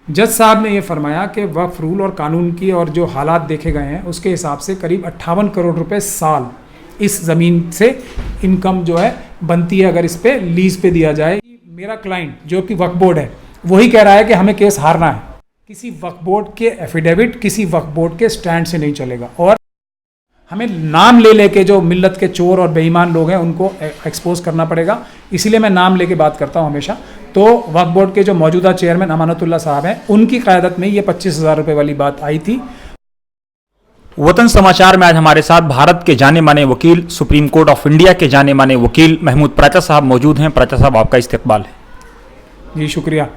जज साहब ने ये फरमाया कि वक्फ रूल और कानून की और जो हालात देखे गए हैं उसके हिसाब से करीब 58 करोड़ रुपए साल इस ज़मीन से इनकम जो है बनती है अगर इस पे लीज पे दिया जाए। मेरा क्लाइंट जो कि वक्फ बोर्ड है वही कह रहा है कि हमें केस हारना है। किसी वक्फ बोर्ड के एफिडेविट, किसी वक्फ बोर्ड के स्टैंड से नहीं चलेगा और हमें नाम ले लेके जो मिल्लत के चोर और बेईमान लोग हैं उनको एक्सपोज करना पड़ेगा। इसीलिए मैं नाम लेके बात करता हूँ हमेशा। तो वक्फ बोर्ड के जो मौजूदा चेयरमैन अमानतुल्ला साहब हैं उनकी क़यादत में ये 25,000 रुपये वाली बात आई थी। वतन समाचार में आज हमारे साथ भारत के जाने माने वकील, सुप्रीम कोर्ट ऑफ इंडिया के जाने माने वकील महमूद प्राचा साहब मौजूद हैं। प्राचा साहब, आपका इस्तकबाल है। जी शुक्रिया।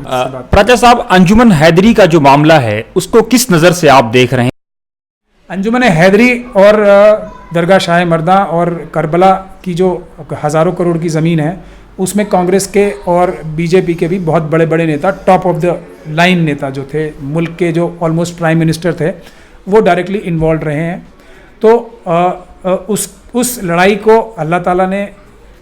प्राचा साहब, अंजुमन हैदरी का जो मामला है उसको किस नज़र से आप देख रहे हैं? अंजुमन हैदरी और दरगाह शाह मर्दा और करबला की जो हज़ारों करोड़ की ज़मीन है उसमें कांग्रेस के और बीजेपी के भी बहुत बड़े बड़े नेता, टॉप ऑफ द लाइन नेता जो थे, मुल्क के जो ऑलमोस्ट प्राइम मिनिस्टर थे, वो डायरेक्टली इन्वॉल्व रहे हैं। तो उस लड़ाई को अल्लाह ताला ने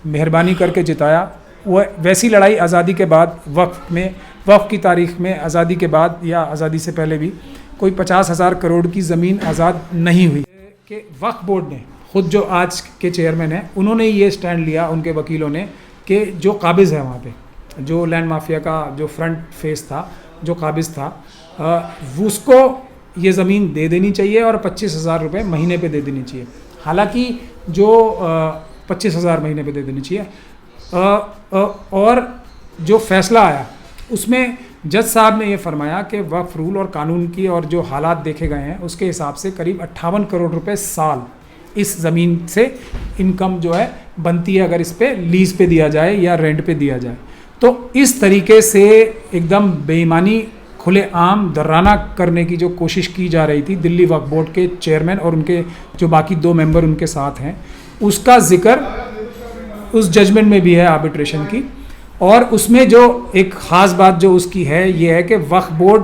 मेहरबानी करके जिताया। वो वैसी लड़ाई आज़ादी के बाद वक्फ की तारीख़ में आज़ादी के बाद या आज़ादी से पहले भी कोई 50,000 करोड़ की ज़मीन आज़ाद नहीं हुई कि वक्फ बोर्ड ने ख़ुद, जो आज के चेयरमैन हैं, उन्होंने ये स्टैंड लिया, उनके वकीलों ने, कि जो काबिज़ है वहाँ पे, जो लैंड माफिया का जो फ्रंट फेस था, जो काबिज़ था, उसको ये ज़मीन दे देनी चाहिए और 25,000 रुपये महीने पे दे देनी चाहिए। हालांकि जो 25,000 महीने पे दे देनी चाहिए और जो फ़ैसला आया उसमें जज साहब ने ये फरमाया कि वक्फ रूल और कानून की और जो हालात देखे गए हैं उसके हिसाब से करीब 58 करोड़ रुपए साल इस ज़मीन से इनकम जो है बनती है अगर इस पे लीज़ पे दिया जाए या रेंट पे दिया जाए। तो इस तरीके से एकदम बेईमानी, खुलेआम दर्राना करने की जो कोशिश की जा रही थी दिल्ली वक्फ बोर्ड के चेयरमैन और उनके जो बाकी 2 मेंबर उनके साथ हैं, उसका जिक्र उस जजमेंट में भी है आर्बिट्रेशन की। और उसमें जो एक ख़ास बात जो उसकी है ये है कि वक्फ बोर्ड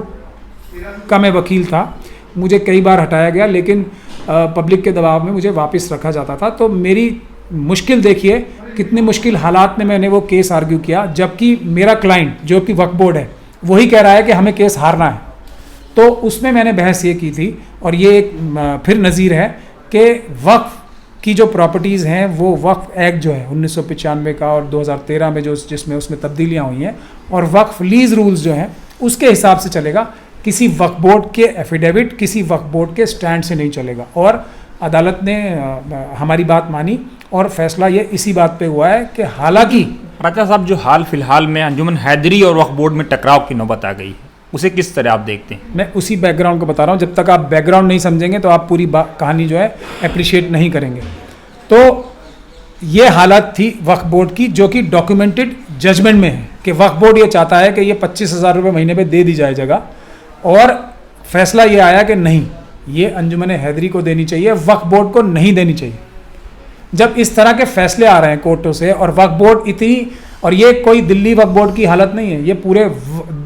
का मैं वकील था, मुझे कई बार हटाया गया, लेकिन पब्लिक के दबाव में मुझे वापस रखा जाता था। तो मेरी मुश्किल देखिए कितनी मुश्किल हालात में मैंने वो केस आर्ग्यू किया, जबकि मेरा क्लाइंट जो कि वक्फ बोर्ड है वही कह रहा है कि हमें केस हारना है। तो उसमें मैंने बहस ये की थी और ये एक फिर नज़ीर है कि वक्फ की जो प्रॉपर्टीज़ हैं वो वक्फ एक्ट जो है 1995 का और 2013 में जो जिसमें उसमें तब्दीलियाँ हुई हैं और वक्फ लीज़ रूल्स जो हैं उसके हिसाब से चलेगा। किसी वक्फ बोर्ड के एफिडेविट, किसी वक्फ बोर्ड के स्टैंड से नहीं चलेगा। और अदालत ने हमारी बात मानी और फैसला ये इसी बात पे हुआ है कि हालांकि प्राचा साहब, जो हाल फिलहाल में अंजुमन हैदरी और वक्फ बोर्ड में टकराव की नौबत आ गई है, उसे किस तरह आप देखते हैं? मैं उसी बैकग्राउंड को बता रहा हूँ। जब तक आप बैकग्राउंड नहीं समझेंगे तो आप पूरी कहानी जो है अप्रिशिएट नहीं करेंगे। तो ये हालत थी वक्फ बोर्ड की जो कि डॉक्यूमेंटेड जजमेंट में है कि वक्फ बोर्ड ये चाहता है कि ये 25,000 रुपये महीने पे दे दी जाए जगह, और फैसला ये आया कि नहीं, ये अंजुमन हैदरी को देनी चाहिए, वक्फ बोर्ड को नहीं देनी चाहिए। जब इस तरह के फैसले आ रहे हैं कोर्टों से और वक्फ बोर्ड इतनी, और ये कोई दिल्ली वक्फ बोर्ड की हालत नहीं है, ये पूरे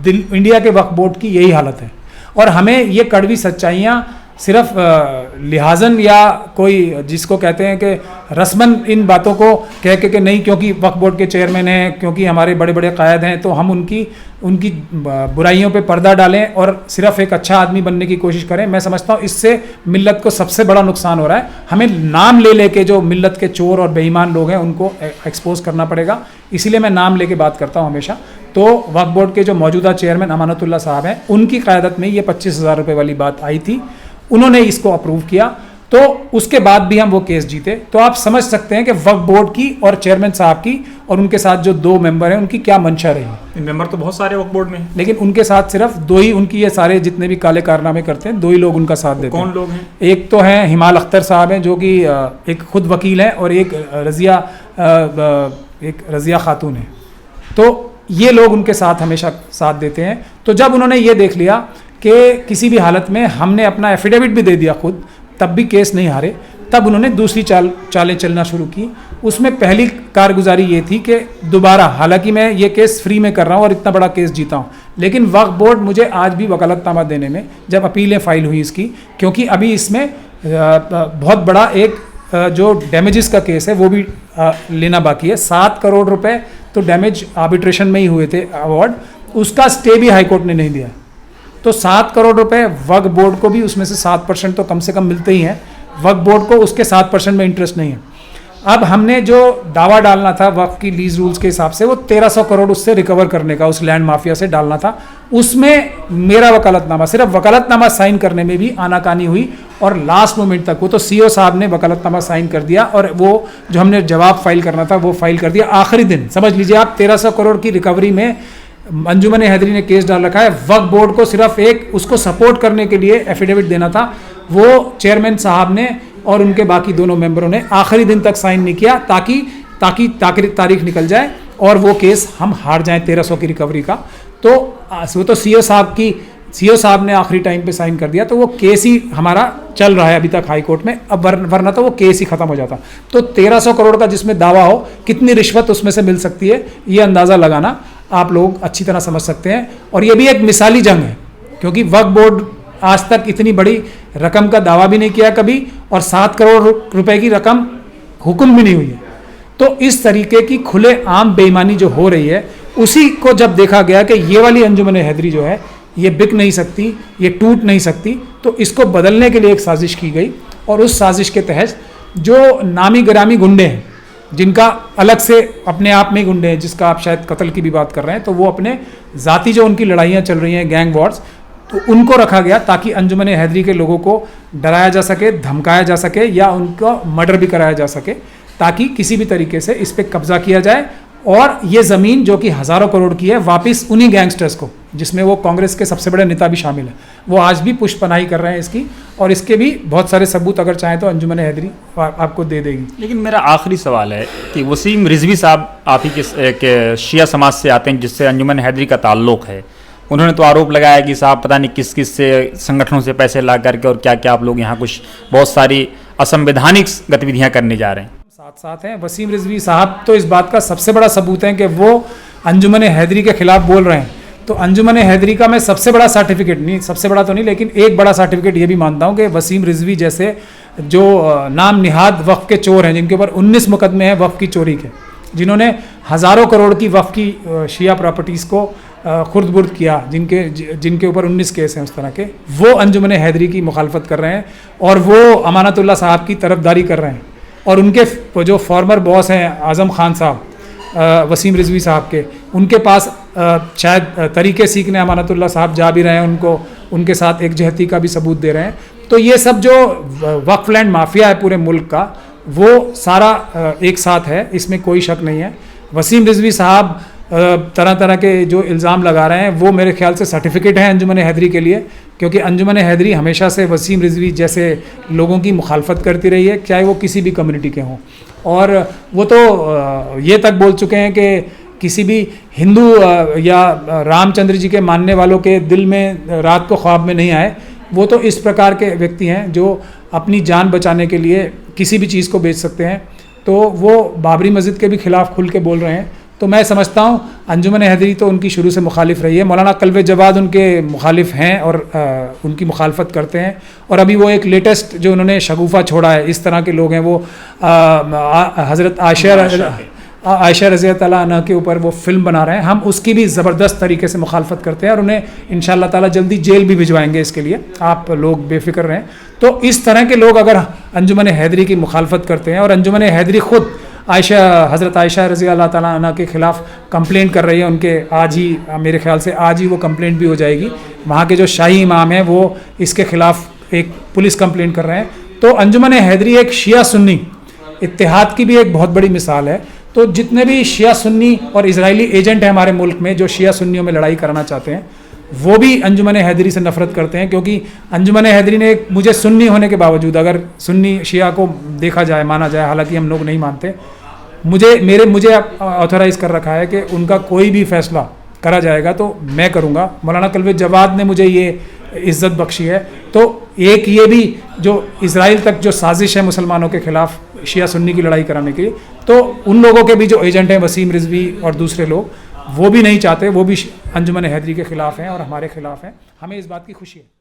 इंडिया के वक्फ बोर्ड की यही हालत है। और हमें ये कड़वी सच्चाइयाँ सिर्फ लिहाजन या कोई जिसको कहते हैं कि रस्मन इन बातों को कह के नहीं, क्योंकि वक्फ बोर्ड के चेयरमैन हैं, क्योंकि हमारे बड़े बड़े कायद हैं, तो हम उनकी बुराइयों पे पर्दा डालें और सिर्फ एक अच्छा आदमी बनने की कोशिश करें। मैं समझता हूँ इससे मिल्लत को सबसे बड़ा नुकसान हो रहा है। हमें नाम ले लेके जो मिल्लत के चोर और बेईमान लोग हैं उनको एक्सपोज करना पड़ेगा। इसीलिए मैं नाम लेके बात करता हूँ हमेशा। तो वक्फ बोर्ड के जो मौजूदा चेयरमैन अमानतुल्ला साहब हैं उनकी क़यादत में ये 25,000 रुपये वाली बात आई थी, उन्होंने इसको अप्रूव किया। तो उसके बाद भी हम वो केस जीते। तो आप समझ सकते हैं कि वक्फ बोर्ड की और चेयरमैन साहब की और उनके साथ जो 2 मेंबर हैं उनकी क्या मंशा रही। मेंबर तो बहुत सारे वक्फ बोर्ड में, लेकिन उनके साथ सिर्फ 2 ही, उनकी ये सारे जितने भी काले कारनामे करते हैं 2 ही लोग उनका साथ देते हैं। कौन लोग हैं? एक तो हैं हिमाल अख्तर साहब हैं जो कि एक खुद वकील हैं, और एक रज़िया खातून है। तो ये लोग उनके साथ हमेशा साथ देते हैं। तो जब उन्होंने ये देख लिया कि किसी भी हालत में, हमने अपना एफिडेविट भी दे दिया खुद, तब भी केस नहीं हारे, तब उन्होंने दूसरी चालें चलना शुरू की। उसमें पहली कारगुजारी ये थी कि दोबारा, हालांकि मैं ये केस फ्री में कर रहा हूँ और इतना बड़ा केस जीता हूँ, लेकिन वक्फ बोर्ड मुझे आज भी वकालतनामा देने में, जब अपीलें फाइल हुई इसकी, क्योंकि अभी इसमें बहुत बड़ा एक जो डैमेजेस का केस है वो भी लेना बाकी है। 7 करोड़ रुपए तो डैमेज आर्बिट्रेशन में ही हुए थे अवार्ड, उसका स्टे भी हाईकोर्ट ने नहीं दिया। तो 7 करोड़ रुपए वक्फ बोर्ड को भी उसमें से 7% तो कम से कम मिलते ही हैं। वक्फ बोर्ड को उसके 7% में इंटरेस्ट नहीं है। अब हमने जो दावा डालना था वक्फ की लीज रूल्स के हिसाब से, वो 1300 करोड़ उससे रिकवर करने का, उस लैंड माफिया से डालना था। उसमें मेरा वकालतनामा, सिर्फ वकालतनामा साइन करने में भी आनाकानी हुई और लास्ट मोमेंट तक, वो तो सीओ साहब ने वकालतनामा साइन कर दिया और वो जो हमने जवाब फाइल करना था वो फाइल कर दिया आखिरी दिन। समझ लीजिए आप, 1300 करोड़ की रिकवरी में अंजुमन हैदरी ने केस डाल रखा है। वक्फ बोर्ड को सिर्फ एक उसको सपोर्ट करने के लिए एफिडेविट देना था, वो चेयरमैन साहब ने और उनके बाकी दोनों मेंबरों ने आखिरी दिन तक साइन नहीं किया, ताकि तारीख निकल जाए और वो केस हम हार जाएं 1300 की रिकवरी का। तो वो तो सीओ साहब ने आखिरी टाइम पे साइन कर दिया, तो वो केस ही हमारा चल रहा है अभी तक हाई कोर्ट में। अब वरना तो वो केस ही खत्म हो जाता। तो 1300 करोड़ का जिसमें दावा हो, कितनी रिश्वत उसमें से मिल सकती है, ये अंदाज़ा लगाना आप लोग अच्छी तरह समझ सकते हैं। और ये भी एक मिसाली जंग है, क्योंकि वक्फ बोर्ड आज तक इतनी बड़ी रकम का दावा भी नहीं किया कभी, और 7 करोड़ रुपए की रकम हुक्म भी नहीं हुई है। तो इस तरीके की खुले आम बेईमानी जो हो रही है, उसी को जब देखा गया कि ये वाली अंजुमन हैदरी जो है ये बिक नहीं सकती, ये टूट नहीं सकती, तो इसको बदलने के लिए एक साजिश की गई। और उस साजिश के तहत जो नामी गिरामी गुंडे हैं, जिनका अलग से अपने आप में गुंडे हैं, जिसका आप शायद कत्ल की भी बात कर रहे हैं, तो वो अपने ज़ाती जो उनकी लड़ाइयाँ चल रही हैं, गैंग वॉर्स, तो उनको रखा गया ताकि अंजुमन हैदरी के लोगों को डराया जा सके, धमकाया जा सके या उनका मर्डर भी कराया जा सके, ताकि किसी भी तरीके से इस पर कब्जा किया जाए और ये ज़मीन जो कि हज़ारों करोड़ की है वापस उन्हीं गैंगस्टर्स को, जिसमें वो कांग्रेस के सबसे बड़े नेता भी शामिल हैं, वो आज भी पुष्पनाही कर रहे हैं इसकी। और इसके भी बहुत सारे सबूत अगर चाहें तो अंजुमन हैदरी आपको दे देगी। लेकिन मेरा आखिरी सवाल है कि वसीम रिजवी साहब आप ही के शिया समाज से आते हैं, जिससे अंजुमन हैदरी का ताल्लुक़ है। उन्होंने तो आरोप लगाया कि साहब पता नहीं किस किस से संगठनों से पैसे ला करके और क्या क्या आप लोग यहाँ कुछ बहुत सारी असंवैधानिक गतिविधियाँ करने जा रहे हैं। साथ हैं वसीम रिजवी साहब, तो इस बात का सबसे बड़ा सबूत है कि वो अंजुमन हैदरी के खिलाफ बोल रहे हैं। तो अंजुमन हैदरी का मैं सबसे बड़ा सर्टिफिकेट, नहीं सबसे बड़ा तो नहीं, लेकिन एक बड़ा सर्टिफिकेट ये भी मानता हूँ कि वसीम रिजवी जैसे जो नाम निहाद वक्फ के चोर हैं, जिनके ऊपर 19 मुकदमे हैं वक्फ की चोरी के, जिन्होंने हज़ारों करोड़ की वक्फ की शिया प्रॉपर्टीज़ को खुर्द-बुर्द किया, जिनके ऊपर 19 केस हैं उस तरह के, वो अंजुमन हैदरी की मुखालफत कर रहे हैं और वो अमानतुल्लाह साहब की तरफदारी कर रहे हैं। और उनके जो फॉर्मर बॉस हैं आज़म खान साहब, वसीम रिजवी साहब के, उनके पास शायद तरीके सीखने अमानतुल्लाह साहब जा भी रहे हैं, उनके साथ एक जहती का भी सबूत दे रहे हैं। तो ये सब जो वक्फ लैंड माफिया है पूरे मुल्क का, वो सारा एक साथ है, इसमें कोई शक नहीं है। वसीम रिजवी साहब तरह तरह के जो इल्ज़ाम लगा रहे हैं, वो मेरे ख्याल से सर्टिफिकेट हैं अंजुमन हैदरी के लिए, क्योंकि अंजुमन हैदरी हमेशा से वसीम रिजवी जैसे लोगों की मुखालफत करती रही है, चाहे वो किसी भी कम्युनिटी के हों। और वो तो ये तक बोल चुके हैं कि किसी भी हिंदू या रामचंद्र जी के मानने वालों के दिल में रात को ख्वाब में नहीं आए। वो तो इस प्रकार के व्यक्ति हैं जो अपनी जान बचाने के लिए किसी भी चीज़ को बेच सकते हैं। तो वो बाबरी मस्जिद के भी खिलाफ खुल के बोल रहे हैं। तो मैं समझता हूँ अंजुमन हैदरी तो उनकी शुरू से मुखालिफ रही है, मौलाना कल्बे जवाद उनके मुखालिफ हैं और उनकी मुखालफत करते हैं। और अभी वो एक लेटेस्ट जो उन्होंने शगुफ़ा छोड़ा है, इस तरह के लोग हैं, वो हज़रत आयशा रज़ी अल्लाह अन्हा के ऊपर वो फिल्म बना रहे हैं। हम उसकी भी ज़बरदस्त तरीके से मुखालफत करते हैं और उन्हें इंशाअल्लाह ताला जल्दी जेल भी भिजवाएंगे, इसके लिए आप लोग बेफिक्र रहें। तो इस तरह के लोग अगर अंजुमन हैदरी की मुखालफत करते हैं, और अंजुमन हैदरी ख़ुद हज़रत आयशा रज़ी अल्लाह ताला अन्हा के ख़िलाफ़ कंप्लेंट कर रही है, उनके आज ही मेरे ख्याल से आज ही वो कंप्लेंट भी हो जाएगी। वहाँ के जो शाही इमाम हैं वो इसके ख़िलाफ़ एक पुलिस कंप्लेंट कर रहे हैं। तो अंजुमन हैदरी एक शिया सुन्नी इत्तेहाद की भी एक बहुत बड़ी मिसाल है। तो जितने भी शिया सुन्नी और इजरायली एजेंट हैं हमारे मुल्क में जो शिया सुन्नियों में लड़ाई कराना चाहते हैं, वो भी अंजुमन हैदरी से नफरत करते हैं, क्योंकि अंजुमन हैदरी ने मुझे सुन्नी होने के बावजूद, अगर सुन्नी शिया को देखा जाए, माना जाए, हालांकि हम लोग नहीं मानते, मुझे ऑथराइज़ कर रखा है कि उनका कोई भी फैसला करा जाएगा तो मैं करूँगा। मौलाना कल्बे जवाद ने मुझे ये इज़्ज़त बख्शी है। तो एक ये भी जो इज़राइल तक जो साजिश है मुसलमानों के ख़िलाफ़ शिया सुन्नी की लड़ाई कराने के लिए, तो उन लोगों के भी जो एजेंट हैं वसीम रिजवी और दूसरे लोग, वो भी नहीं चाहते, वो भी अंजुमन हैदरी के ख़िलाफ़ हैं और हमारे ख़िलाफ़ हैं। हमें इस बात की खुशी है।